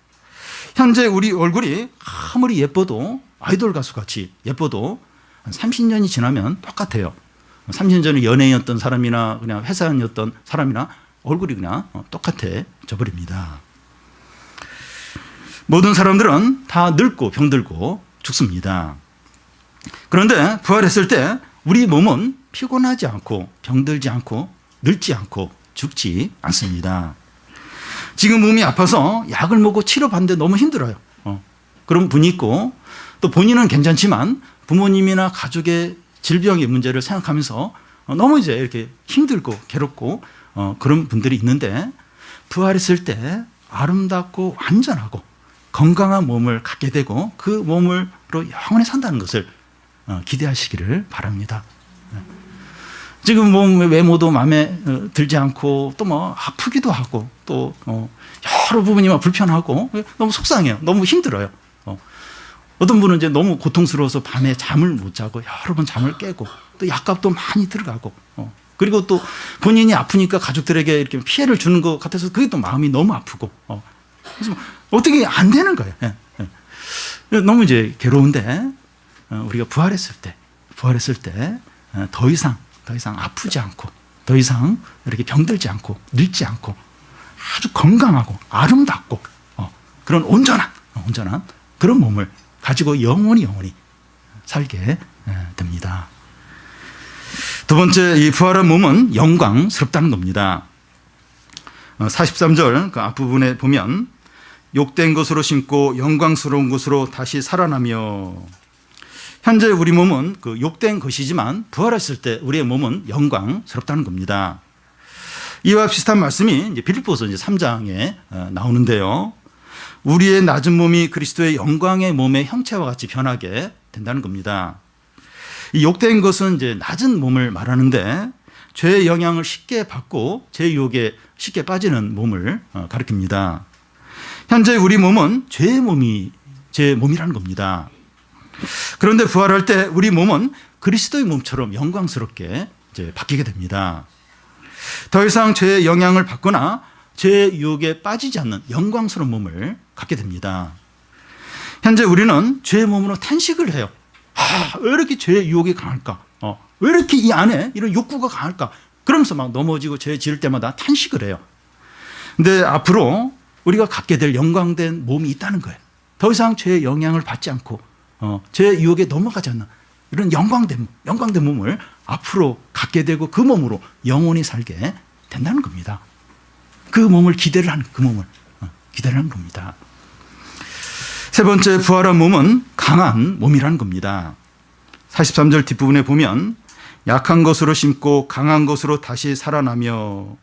현재 우리 얼굴이 아무리 예뻐도, 아이돌 가수같이 예뻐도 한 30년이 지나면 똑같아요. 30년 전에 연예인이었던 사람이나 그냥 회사원이었던 사람이나 얼굴이 그냥 똑같아져 버립니다. 모든 사람들은 다 늙고 병들고 죽습니다. 그런데 부활했을 때 우리 몸은 피곤하지 않고 병들지 않고 늙지 않고 죽지 않습니다. 지금 몸이 아파서 약을 먹고 치료받는데 너무 힘들어요. 그런 분이 있고, 또 본인은 괜찮지만 부모님이나 가족의 질병의 문제를 생각하면서 너무 이제 이렇게 힘들고 괴롭고 그런 분들이 있는데, 부활했을 때 아름답고 완전하고 건강한 몸을 갖게 되고 그 몸으로 영원히 산다는 것을 기대하시기를 바랍니다. 지금 몸 외모도 마음에 들지 않고 또 뭐 아프기도 하고 또 여러 부분이 막 불편하고 너무 속상해요. 너무 힘들어요. 어떤 분은 이제 너무 고통스러워서 밤에 잠을 못 자고 여러 번 잠을 깨고 또 약값도 많이 들어가고 그리고 또 본인이 아프니까 가족들에게 이렇게 피해를 주는 것 같아서 그게 또 마음이 너무 아프고 그래서 어떻게 안 되는 거예요. 너무 이제 괴로운데 우리가 부활했을 때 더 이상 아프지 않고 더 이상 이렇게 병들지 않고 늙지 않고 아주 건강하고 아름답고 그런 온전한 그런 몸을 가지고 영원히 살게 됩니다. 두 번째, 이 부활한 몸은 영광스럽다는 겁니다. 43절 그 앞부분에 보면 욕된 것으로 심고 영광스러운 것으로 다시 살아나며, 현재 우리 몸은 그 욕된 것이지만 부활했을 때 우리의 몸은 영광스럽다는 겁니다. 이와 비슷한 말씀이 이제 빌립보서 3장에 나오는데요. 우리의 낮은 몸이 그리스도의 영광의 몸의 형체와 같이 변하게 된다는 겁니다. 이 욕된 것은 이제 낮은 몸을 말하는데 죄의 영향을 쉽게 받고 죄의 유혹에 쉽게 빠지는 몸을 가리킵니다. 현재 우리 몸은 제 몸이라는 겁니다. 그런데 부활할 때 우리 몸은 그리스도의 몸처럼 영광스럽게 이제 바뀌게 됩니다. 더 이상 죄의 영향을 받거나 죄의 유혹에 빠지지 않는 영광스러운 몸을 갖게 됩니다. 현재 우리는 죄의 몸으로 탄식을 해요. 왜 이렇게 죄의 유혹이 강할까? 왜 이렇게 이 안에 이런 욕구가 강할까? 그러면서 막 넘어지고 죄 지을 때마다 탄식을 해요. 근데 앞으로 우리가 갖게 될 영광된 몸이 있다는 거예요. 더 이상 죄의 영향을 받지 않고 죄의 유혹에 넘어가지 않는 이런 영광된 몸을 앞으로 갖게 되고 그 몸으로 영원히 살게 된다는 겁니다. 그 몸을 기대를 하는 겁니다. 세 번째, 부활한 몸은 강한 몸이라는 겁니다. 43절 뒷부분에 보면 약한 것으로 심고 강한 것으로 다시 살아나며.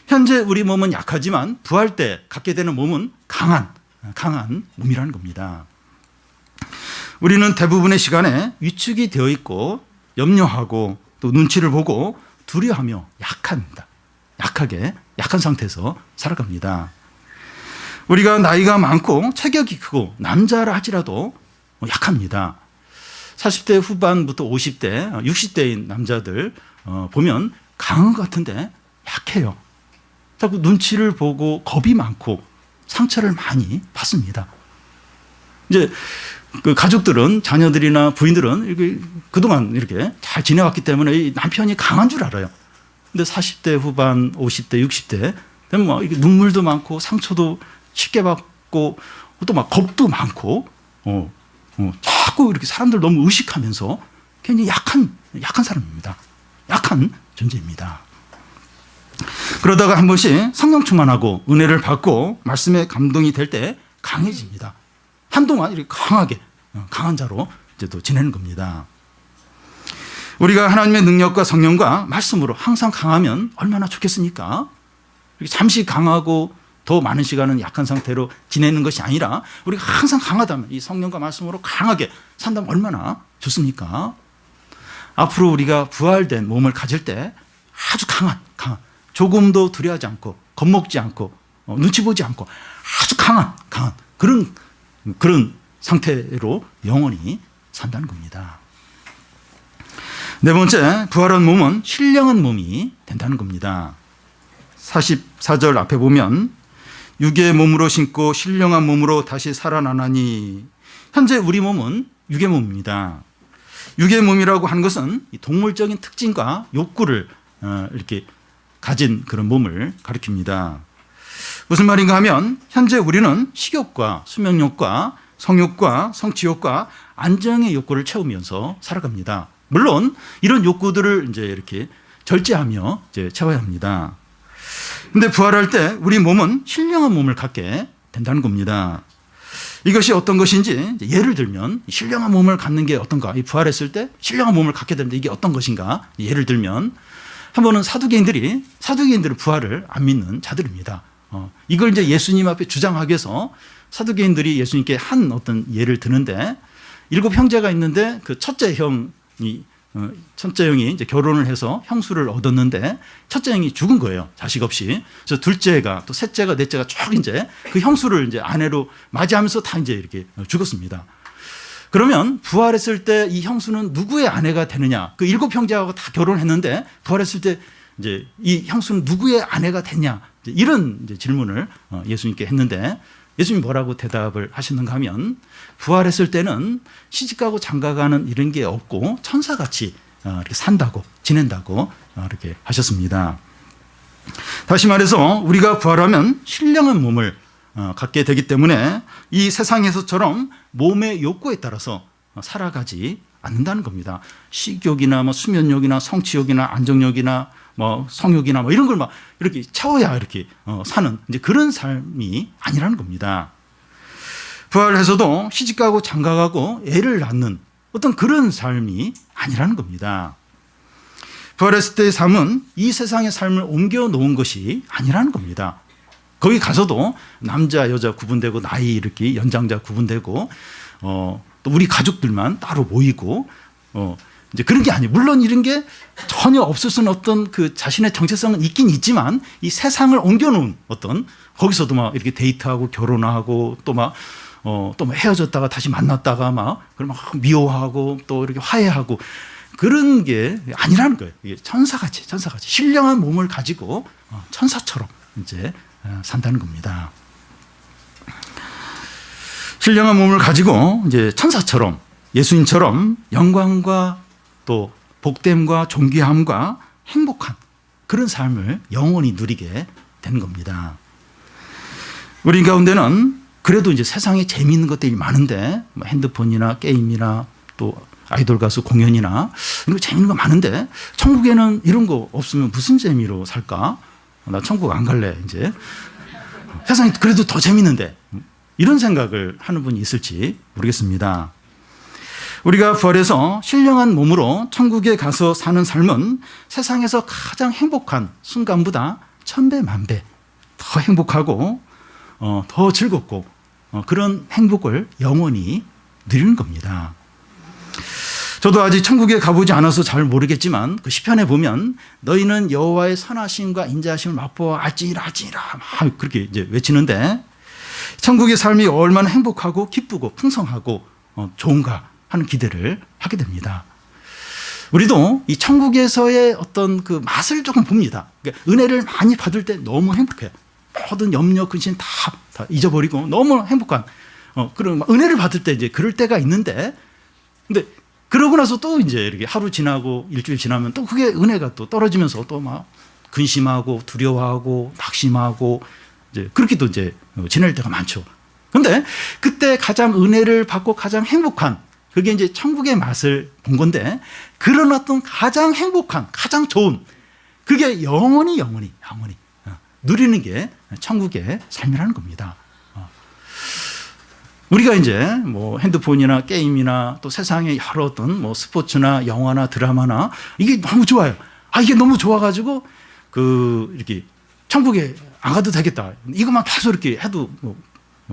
현재 우리 몸은 약하지만 부활 때 갖게 되는 몸은 강한 몸이라는 겁니다. 우리는 대부분의 시간에 위축이 되어 있고 염려하고 또 눈치를 보고 두려워하며 약한 상태에서 살아갑니다. 우리가 나이가 많고 체격이 크고 남자라 할지라도 약합니다. 40대 후반부터 50대, 60대인 남자들 보면 강한 것 같은데 약해요. 자꾸 눈치를 보고 겁이 많고 상처를 많이 받습니다. 이제 그 가족들은, 자녀들이나 부인들은 그동안 이렇게 잘 지내왔기 때문에 이 남편이 강한 줄 알아요. 근데 40대 후반, 50대, 60대 되면 막 눈물도 많고 상처도 쉽게 받고 또 막 겁도 많고 자꾸 이렇게 사람들 너무 의식하면서 굉장히 약한 사람입니다. 약한 존재입니다. 그러다가 한 번씩 성령 충만하고 은혜를 받고 말씀에 감동이 될 때 강해집니다. 한동안 이렇게 강한 자로 이제 또 지내는 겁니다. 우리가 하나님의 능력과 성령과 말씀으로 항상 강하면 얼마나 좋겠습니까? 이렇게 잠시 강하고 더 많은 시간은 약한 상태로 지내는 것이 아니라 우리가 항상 강하다면 이 성령과 말씀으로 강하게 산다면 얼마나 좋습니까? 앞으로 우리가 부활된 몸을 가질 때 아주 강한 조금도 두려워하지 않고 겁먹지 않고 눈치 보지 않고 아주 강한 그런 상태로 영원히 산다는 겁니다. 네 번째, 부활한 몸은 신령한 몸이 된다는 겁니다. 44절 앞에 보면 육의 몸으로 신고 신령한 몸으로 다시 살아나나니. 현재 우리 몸은 육의 몸입니다. 육의 몸이라고 하는 것은 동물적인 특징과 욕구를 이렇게 가진 그런 몸을 가리킵니다. 무슨 말인가 하면 현재 우리는 식욕과 수명욕과 성욕과 성취욕과 안정의 욕구를 채우면서 살아갑니다. 물론 이런 욕구들을 이제 이렇게 절제하며 이제 채워야 합니다. 근데 부활할 때 우리 몸은 신령한 몸을 갖게 된다는 겁니다. 이것이 어떤 것인지 예를 들면 신령한 몸을 갖는 게 어떤가? 부활했을 때 신령한 몸을 갖게 되는데 이게 어떤 것인가? 예를 들면 한 번은 사두개인들은 부활을 안 믿는 자들입니다. 이걸 이제 예수님 앞에 주장하기 위해서 사두개인들이 예수님께 한 어떤 예를 드는데 7 형제가 있는데 그 첫째 형이 이제 결혼을 해서 형수를 얻었는데 첫째 형이 죽은 거예요. 자식 없이. 그래서 둘째가 또 셋째가 넷째가 쭉 이제 그 형수를 이제 아내로 맞이하면서 다 이제 이렇게 죽었습니다. 그러면 부활했을 때 이 형수는 누구의 아내가 되느냐? 그 7 형제하고 다 결혼했는데 부활했을 때 이제 이 형수는 누구의 아내가 되냐? 이런 이제 질문을 예수님께 했는데 예수님이 뭐라고 대답을 하셨는가 하면 부활했을 때는 시집가고 장가가는 이런 게 없고 천사같이 이렇게 산다고 지낸다고 이렇게 하셨습니다. 다시 말해서 우리가 부활하면 신령한 몸을 갖게 되기 때문에 이 세상에서처럼 몸의 욕구에 따라서 살아가지 않는다는 겁니다. 식욕이나 수면욕이나 성취욕이나 안정욕이나 성욕이나 이런 걸 막 이렇게 채워야 이렇게 사는 이제 그런 삶이 아니라는 겁니다. 부활해서도 시집가고 장가가고 애를 낳는 어떤 그런 삶이 아니라는 겁니다. 부활했을 때의 삶은 이 세상의 삶을 옮겨 놓은 것이 아니라는 겁니다. 거기 가서도 남자 여자 구분되고 나이 이렇게 연장자 구분되고 또 우리 가족들만 따로 모이고 이제 그런 게 아니에요. 물론 이런 게 전혀 없을 수는 어떤 그 자신의 정체성은 있긴 있지만 이 세상을 옮겨놓은 어떤 거기서도 막 이렇게 데이트하고 결혼하고 또 막 헤어졌다가 다시 만났다가 그럼 막 미워하고 또 이렇게 화해하고 그런 게 아니라는 거예요. 이게 천사같이 신령한 몸을 가지고 천사처럼 이제 산다는 겁니다. 신령한 몸을 가지고 이제 천사처럼 예수님처럼 영광과 또 복됨과 존귀함과 행복한 그런 삶을 영원히 누리게 되는 겁니다. 우리 가운데는 그래도 이제 세상에 재미있는 것들이 많은데 핸드폰이나 게임이나 또 아이돌 가수 공연이나 이런 거 재미있는 거 많은데 천국에는 이런 거 없으면 무슨 재미로 살까? 나 천국 안 갈래 이제. 세상이 그래도 더 재미있는데 이런 생각을 하는 분이 있을지 모르겠습니다. 우리가 부활해서 신령한 몸으로 천국에 가서 사는 삶은 세상에서 가장 행복한 순간보다 1000배, 1000배 더 행복하고 더 즐겁고 그런 행복을 영원히 누리는 겁니다. 저도 아직 천국에 가보지 않아서 잘 모르겠지만 그 시편에 보면 너희는 여호와의 선하심과 인자하심을 맛보아 알지니라 막 그렇게 이제 외치는데 천국의 삶이 얼마나 행복하고 기쁘고 풍성하고 좋은가 하는 기대를 하게 됩니다. 우리도 이 천국에서의 어떤 그 맛을 조금 봅니다. 그러니까 은혜를 많이 받을 때 너무 행복해요. 모든 염려, 근심 다 잊어버리고 너무 행복한 그런 은혜를 받을 때 이제 그럴 때가 있는데, 근데 그러고 나서 또 이제 이렇게 하루 지나고 일주일 지나면 또 그게 은혜가 또 떨어지면서 또 막 근심하고 두려워하고 낙심하고 이제 그렇게 또 이제 지낼 때가 많죠. 근데 그때 가장 은혜를 받고 가장 행복한 그게 이제 천국의 맛을 본 건데, 그런 어떤 가장 행복한 가장 좋은 그게 영원히 누리는 게 천국의 삶이라는 겁니다. 우리가 이제 뭐 핸드폰이나 게임이나 또 세상의 여러 어떤 뭐 스포츠나 영화나 드라마나 이게 너무 좋아요. 이게 너무 좋아가지고 이렇게 천국에 안 가도 되겠다. 이것만 계속 이렇게 해도 뭐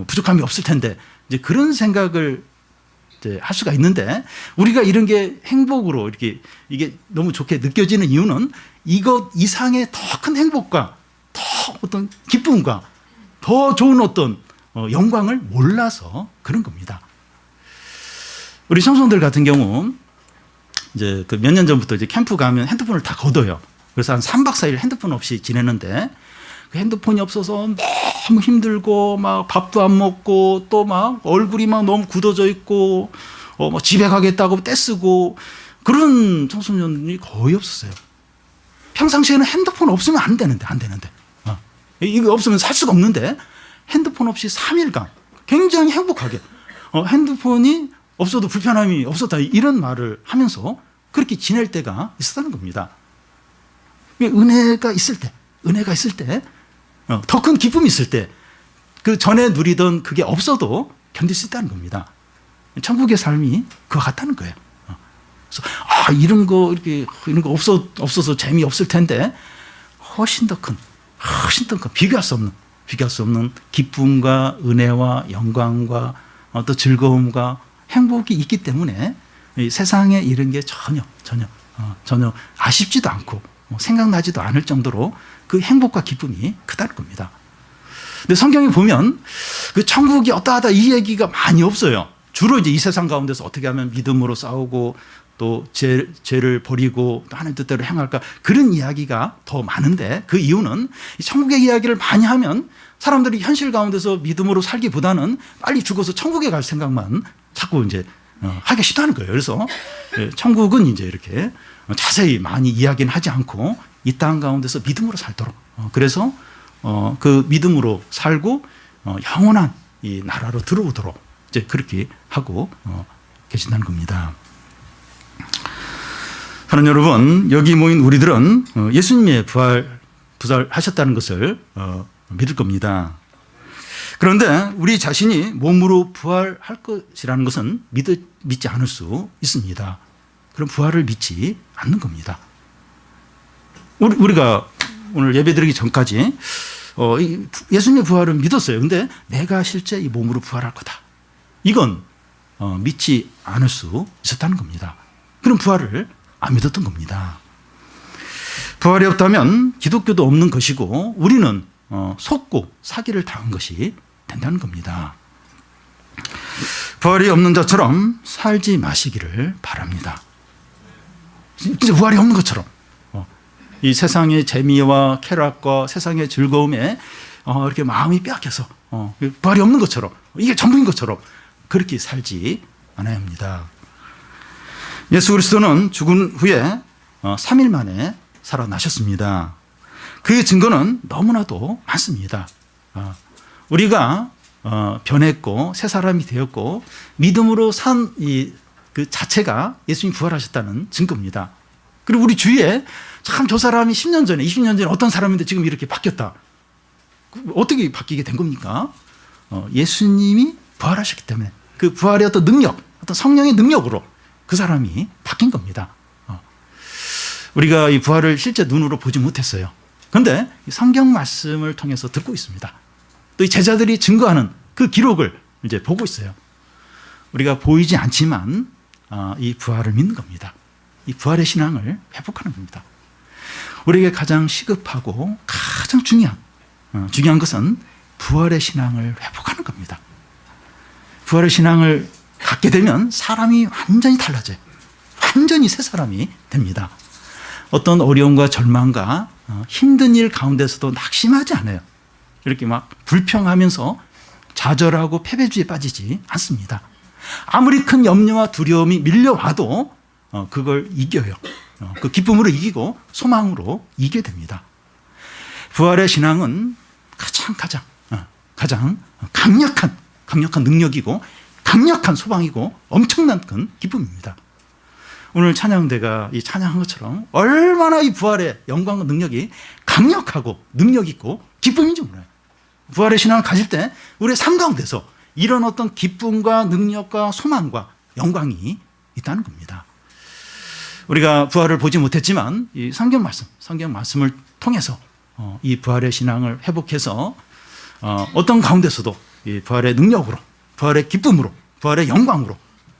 부족함이 없을 텐데 이제 그런 생각을 이제 할 수가 있는데, 우리가 이런 게 행복으로 이렇게 이게 너무 좋게 느껴지는 이유는 이것 이상의 더 큰 행복과 더 어떤 기쁨과 더 좋은 어떤 영광을 몰라서 그런 겁니다. 우리 청소년들 같은 경우 이제 그 몇 년 전부터 이제 캠프 가면 핸드폰을 다 걷어요. 그래서 한 3박 4일 핸드폰 없이 지내는데, 그 핸드폰이 없어서 너무 힘들고 막 밥도 안 먹고 또 막 얼굴이 막 너무 굳어져 있고 뭐 집에 가겠다고 떼쓰고 그런 청소년이 거의 없었어요. 평상시에는 핸드폰 없으면 안 되는데 이거 없으면 살 수가 없는데 핸드폰 없이 3일간 굉장히 행복하게 핸드폰이 없어도 불편함이 없었다 이런 말을 하면서 그렇게 지낼 때가 있었다는 겁니다. 은혜가 있을 때 더 큰 기쁨이 있을 때 그 전에 누리던 그게 없어도 견딜 수 있다는 겁니다. 천국의 삶이 그와 같다는 거예요. 그래서 이런 거 없어서 재미없을 텐데 훨씬 더 큰 비교할 수 없는 기쁨과 은혜와 영광과 또 즐거움과 행복이 있기 때문에 이 세상에 이런 게 전혀 아쉽지도 않고 생각나지도 않을 정도로 그 행복과 기쁨이 크다는 겁니다. 근데 성경에 보면 그 천국이 어떠하다 이 얘기가 많이 없어요. 주로 이제 이 세상 가운데서 어떻게 하면 믿음으로 싸우고 또 죄를 버리고 또 하나님 뜻대로 행할까 그런 이야기가 더 많은데, 그 이유는 이 천국의 이야기를 많이 하면 사람들이 현실 가운데서 믿음으로 살기보다는 빨리 죽어서 천국에 갈 생각만 자꾸 이제 하기 쉽다는 거예요. 그래서 천국은 이제 이렇게 자세히 많이 이야기는 하지 않고 이 땅 가운데서 믿음으로 살도록, 그래서 그 믿음으로 살고 영원한 이 나라로 들어오도록 이제 그렇게 하고 계신다는 겁니다. 하는 여러분, 여기 모인 우리들은 예수님의 부활하셨다는 것을 믿을 겁니다. 그런데 우리 자신이 몸으로 부활할 것이라는 것은 믿지 않을 수 있습니다. 그럼 부활을 믿지 않는 겁니다. 우리가 오늘 예배드리기 전까지 예수님의 부활을 믿었어요. 근데 내가 실제 이 몸으로 부활할 거다, 이건 믿지 않을 수 있었다는 겁니다. 그럼 부활을 안 믿었던 겁니다. 부활이 없다면 기독교도 없는 것이고 우리는 속고 사기를 당한 것이 된다는 겁니다. 부활이 없는 자처럼 살지 마시기를 바랍니다. 진짜 부활이 없는 것처럼 이 세상의 재미와 쾌락과 세상의 즐거움에 이렇게 마음이 빼앗겨서 부활이 없는 것처럼 이게 전부인 것처럼 그렇게 살지 않아야 합니다. 예수 그리스도는 죽은 후에 3일 만에 살아나셨습니다. 그 증거는 너무나도 많습니다. 우리가 변했고 새 사람이 되었고 믿음으로 산 그 자체가 예수님이 부활하셨다는 증거입니다. 그리고 우리 주위에 참 저 사람이 10년 전에 20년 전에 어떤 사람인데 지금 이렇게 바뀌었다. 어떻게 바뀌게 된 겁니까? 예수님이 부활하셨기 때문에 그 부활의 어떤 능력, 어떤 성령의 능력으로 그 사람이 바뀐 겁니다. 우리가 이 부활을 실제 눈으로 보지 못했어요. 그런데 성경 말씀을 통해서 듣고 있습니다. 또 이 제자들이 증거하는 그 기록을 이제 보고 있어요. 우리가 보이지 않지만 이 부활을 믿는 겁니다. 이 부활의 신앙을 회복하는 겁니다. 우리에게 가장 시급하고 가장 중요한 것은 부활의 신앙을 회복하는 겁니다. 부활의 신앙을 갖게 되면 사람이 완전히 달라져요. 완전히 새 사람이 됩니다. 어떤 어려움과 절망과 힘든 일 가운데서도 낙심하지 않아요. 이렇게 막 불평하면서 좌절하고 패배주의에 빠지지 않습니다. 아무리 큰 염려와 두려움이 밀려와도 그걸 이겨요. 그 기쁨으로 이기고 소망으로 이기게 됩니다. 부활의 신앙은 가장 강력한 능력이고 강력한 소망이고 엄청난 큰 기쁨입니다. 오늘 찬양대가 이 찬양한 것처럼 얼마나 이 부활의 영광과 능력이 강력하고 능력 있고 기쁨인지 몰라요. 부활의 신앙을 가질 때 우리의 삶 가운데서 이런 어떤 기쁨과 능력과 소망과 영광이 있다는 겁니다. 우리가 부활을 보지 못했지만 이 성경 말씀을 통해서 이 부활의 신앙을 회복해서 어떤 가운데서도 이 부활의 능력으로, 부활의 기쁨으로, 부활의 영광으로,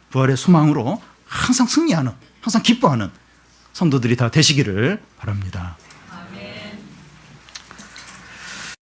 부활의 소망으로 항상 승리하는, 항상 기뻐하는 성도들이 다 되시기를 바랍니다.